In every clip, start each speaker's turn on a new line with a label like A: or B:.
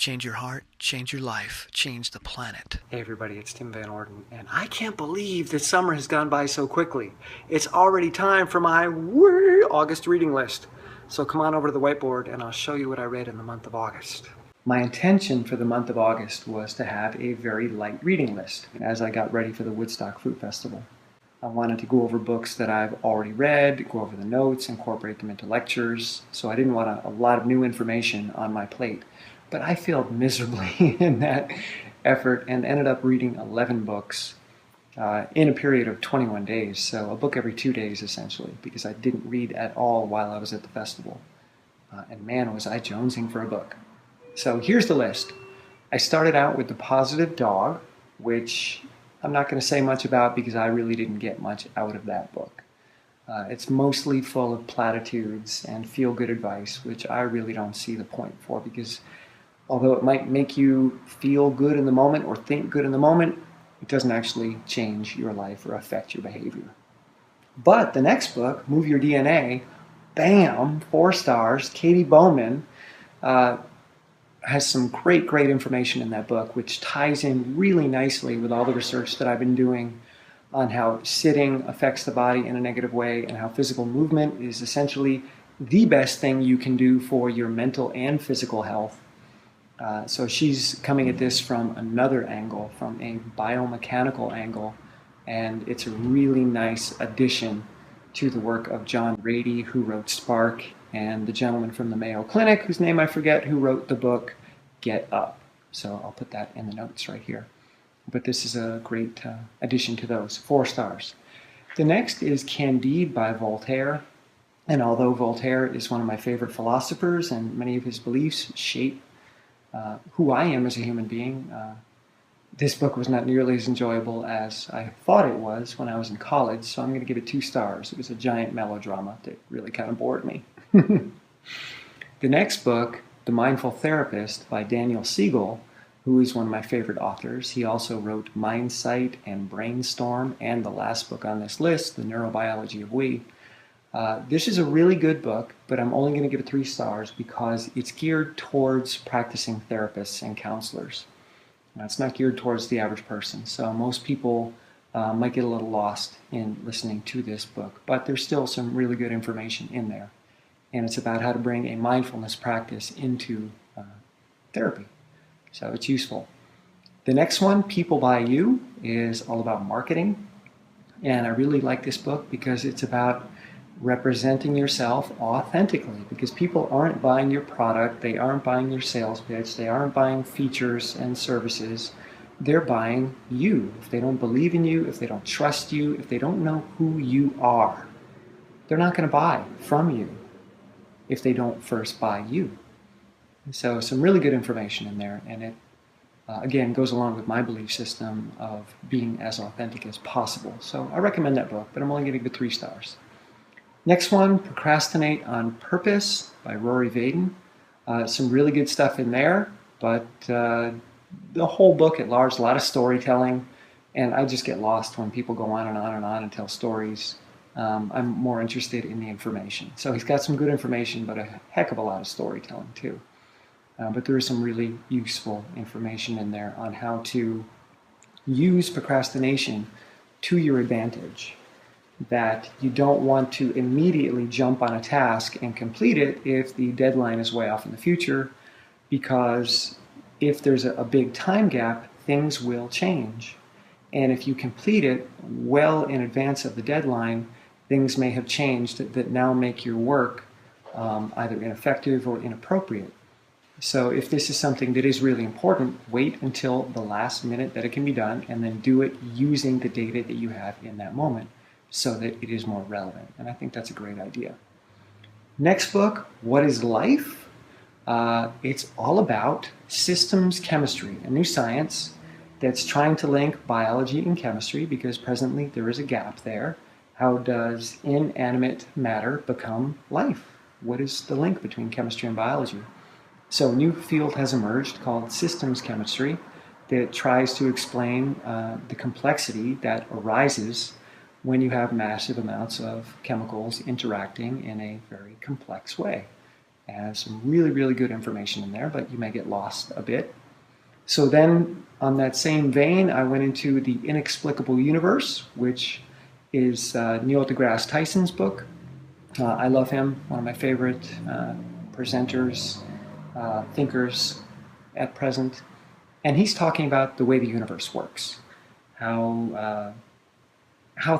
A: Change your heart, change your life, change the planet.
B: Hey everybody, it's Tim Van Orden, and I can't believe that summer has gone by so quickly. It's already time for my August reading list. So come on over to the whiteboard and I'll show you what I read in the month of August. My intention for the month of August was to have a very light reading list as I got ready for the Woodstock Fruit Festival. I wanted to go over books that I've already read, go over the notes, incorporate them into lectures, so I didn't want a lot of new information on my plate. But I failed miserably in that effort and ended up reading 11 books in a period of 21 days, so a book every 2 days essentially, because I didn't read at all while I was at the festival. And man, was I jonesing for a book. So here's the list. I started out with The Positive Dog, which I'm not going to say much about because I really didn't get much out of that book. It's mostly full of platitudes and feel-good advice, which I really don't see the point for, because although it might make you feel good in the moment or think good in the moment, it doesn't actually change your life or affect your behavior. But the next book, Move Your DNA, bam, 4 stars. Katie Bowman has some great information in that book, which ties in really nicely with all the research that I've been doing on how sitting affects the body in a negative way and how physical movement is essentially the best thing you can do for your mental and physical health. So she's coming at this from another angle, from a biomechanical angle, and it's a really nice addition to the work of John Rady, who wrote Spark, and the gentleman from the Mayo Clinic, whose name I forget, who wrote the book Get Up. So I'll put that in the notes right here. But this is a great addition to those. 4 stars. The next is Candide by Voltaire. And although Voltaire is one of my favorite philosophers and many of his beliefs shape who I am as a human being, this book was not nearly as enjoyable as I thought it was when I was in college, so I'm going to give it 2 stars. It was a giant melodrama that really kind of bored me. The next book, The Mindful Therapist by Daniel Siegel, who is one of my favorite authors. He also wrote Mindsight and Brainstorm, and the last book on this list, The Neurobiology of We. This is a really good book, but I'm only going to give it 3 stars because it's geared towards practicing therapists and counselors. It's not geared towards the average person, so most people might get a little lost in listening to this book, but there's still some really good information in there. And it's about how to bring a mindfulness practice into therapy, so it's useful. The next one, People by You, is all about marketing, and I really like this book because it's about representing yourself authentically, because people aren't buying your product, they aren't buying your sales pitch, they aren't buying features and services, they're buying you. If they don't believe in you, if they don't trust you, if they don't know who you are, they're not going to buy from you if they don't first buy you. So some really good information in there, and it again goes along with my belief system of being as authentic as possible. So I recommend that book, but I'm only giving it 3 stars. Next one, Procrastinate on Purpose by Rory Vaden. Some really good stuff in there, but the whole book at large, a lot of storytelling, and I just get lost when people go on and on and on and tell stories. I'm more interested in the information. So he's got some good information, but a heck of a lot of storytelling too. But there is some really useful information in there on how to use procrastination to your advantage. That you don't want to immediately jump on a task and complete it if the deadline is way off in the future, because if there's a big time gap, things will change. And if you complete it well in advance of the deadline, things may have changed that now make your work either ineffective or inappropriate. So if this is something that is really important, wait until the last minute that it can be done, and then do it using the data that you have in that moment, so that it is more relevant. And I think that's a great idea. Next book, What is Life? It's all about systems chemistry, a new science that's trying to link biology and chemistry, because presently there is a gap there. How does inanimate matter become life? What is the link between chemistry and biology? So a new field has emerged called systems chemistry that tries to explain the complexity that arises when you have massive amounts of chemicals interacting in a very complex way. And some really, really good information in there, but you may get lost a bit. So then, on that same vein, I went into The Inexplicable Universe, which is Neil deGrasse Tyson's book. I love him, one of my favorite presenters, thinkers at present. And he's talking about the way the universe works, how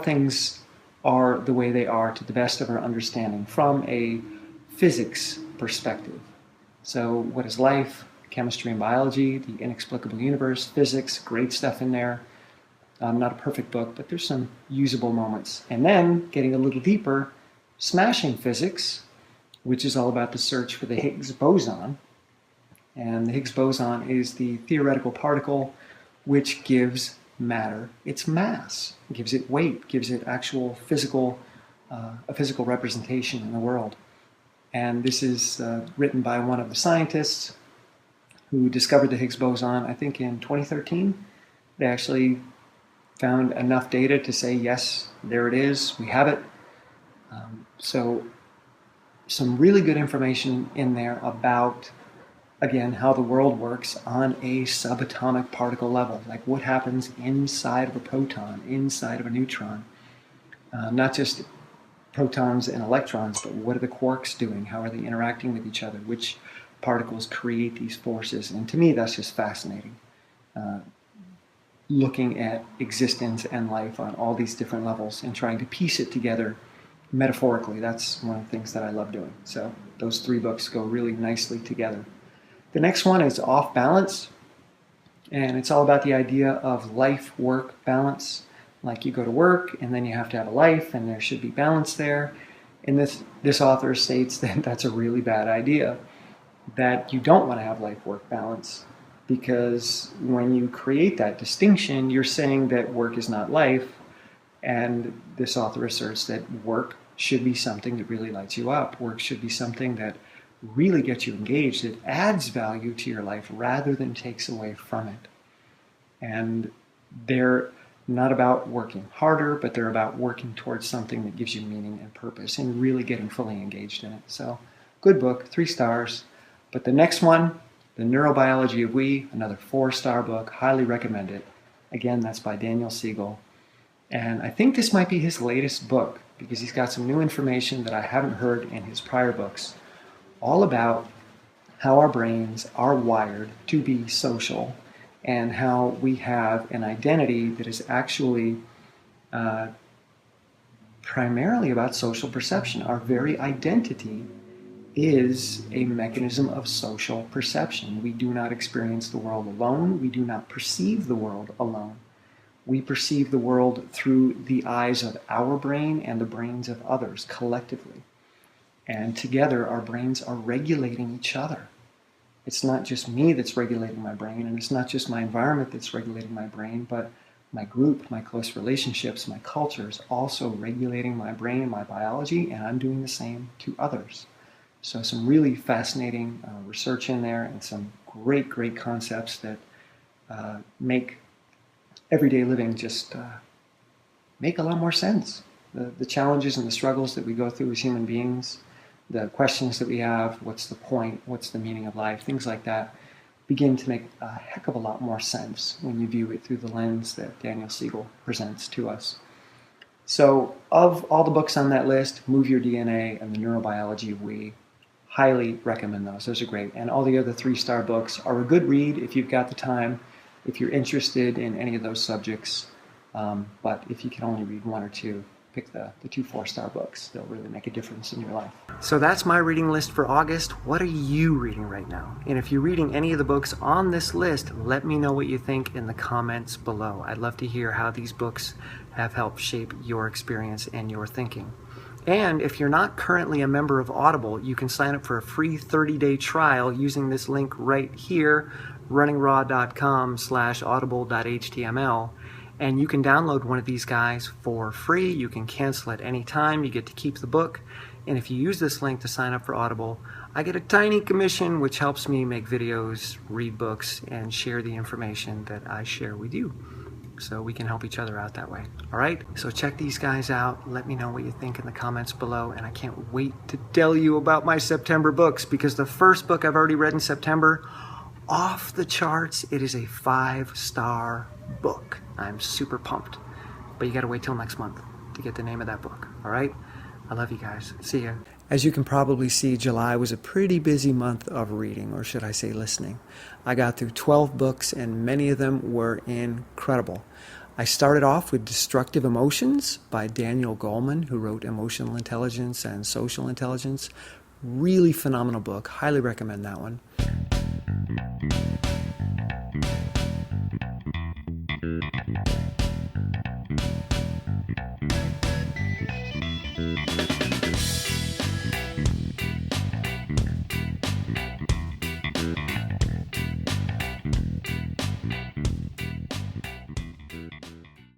B: things are the way they are to the best of our understanding from a physics perspective. So what is life? Chemistry and biology, The Inexplicable Universe, physics, great stuff in there. Not a perfect book, but there's some usable moments. And then, getting a little deeper, Smashing Physics, which is all about the search for the Higgs boson. And the Higgs boson is the theoretical particle which gives matter its mass, gives it weight, gives it actual physical, a physical representation in the world. And this is written by one of the scientists who discovered the Higgs boson, I think in 2013. They actually found enough data to say, yes, there it is, we have it. So some really good information in there about, again, how the world works on a subatomic particle level, like what happens inside of a proton, inside of a neutron. Not just protons and electrons, but what are the quarks doing? How are they interacting with each other? Which particles create these forces? And to me, that's just fascinating. Looking at existence and life on all these different levels and trying to piece it together metaphorically. That's one of the things that I love doing. So those three books go really nicely together. The next one is Off Balance, and it's all about the idea of life-work balance. Like you go to work, and then you have to have a life, and there should be balance there. And this author states that that's a really bad idea, that you don't want to have life-work balance, because when you create that distinction, you're saying that work is not life, and this author asserts that work should be something that really lights you up. Work should be something that really gets you engaged, that adds value to your life rather than takes away from it. And they're not about working harder, but they're about working towards something that gives you meaning and purpose and really getting fully engaged in it. So, good book, 3 stars. But the next one, The Neurobiology of We, another 4-star book, highly recommend it. Again, that's by Daniel Siegel. And I think this might be his latest book, because he's got some new information that I haven't heard in his prior books, all about how our brains are wired to be social and how we have an identity that is actually primarily about social perception. Our very identity is a mechanism of social perception. We do not experience the world alone. We do not perceive the world alone. We perceive the world through the eyes of our brain and the brains of others collectively. And together, our brains are regulating each other. It's not just me that's regulating my brain, and it's not just my environment that's regulating my brain, but my group, my close relationships, my culture is also regulating my brain and my biology, and I'm doing the same to others. So some really fascinating research in there, and some great, great concepts that make everyday living just make a lot more sense. The challenges and the struggles that we go through as human beings, the questions that we have, what's the point, what's the meaning of life, things like that, begin to make a heck of a lot more sense when you view it through the lens that Daniel Siegel presents to us. So of all the books on that list, Move Your DNA and The Neurobiology of We, highly recommend those. Those are great. And all the other 3-star books are a good read if you've got the time, if you're interested in any of those subjects. But if you can only read 1 or 2, pick the 2 4-star books. They'll really make a difference in your life. So that's my reading list for August. What are you reading right now? And if you're reading any of the books on this list, let me know what you think in the comments below. I'd love to hear how these books have helped shape your experience and your thinking. And if you're not currently a member of Audible, you can sign up for a free 30-day trial using this link right here, runningraw.com/audible.html. And you can download one of these guys for free. You can cancel at any time. You get to keep the book. And if you use this link to sign up for Audible, I get a tiny commission, which helps me make videos, read books, and share the information that I share with you. so we can help each other out that way. All right? So check these guys out. Let me know what you think in the comments below. And I can't wait to tell you about my September books, because the first book I've already read in September, off the charts. It is a 5-star book. I'm super pumped. But you got to wait till next month to get the name of that book. All right? I love you guys. See ya. As you can probably see, July was a pretty busy month of reading, or should I say listening. I got through 12 books, and many of them were incredible. I started off with Destructive Emotions by Daniel Goleman, who wrote Emotional Intelligence and Social Intelligence. Really phenomenal book. Highly recommend that one.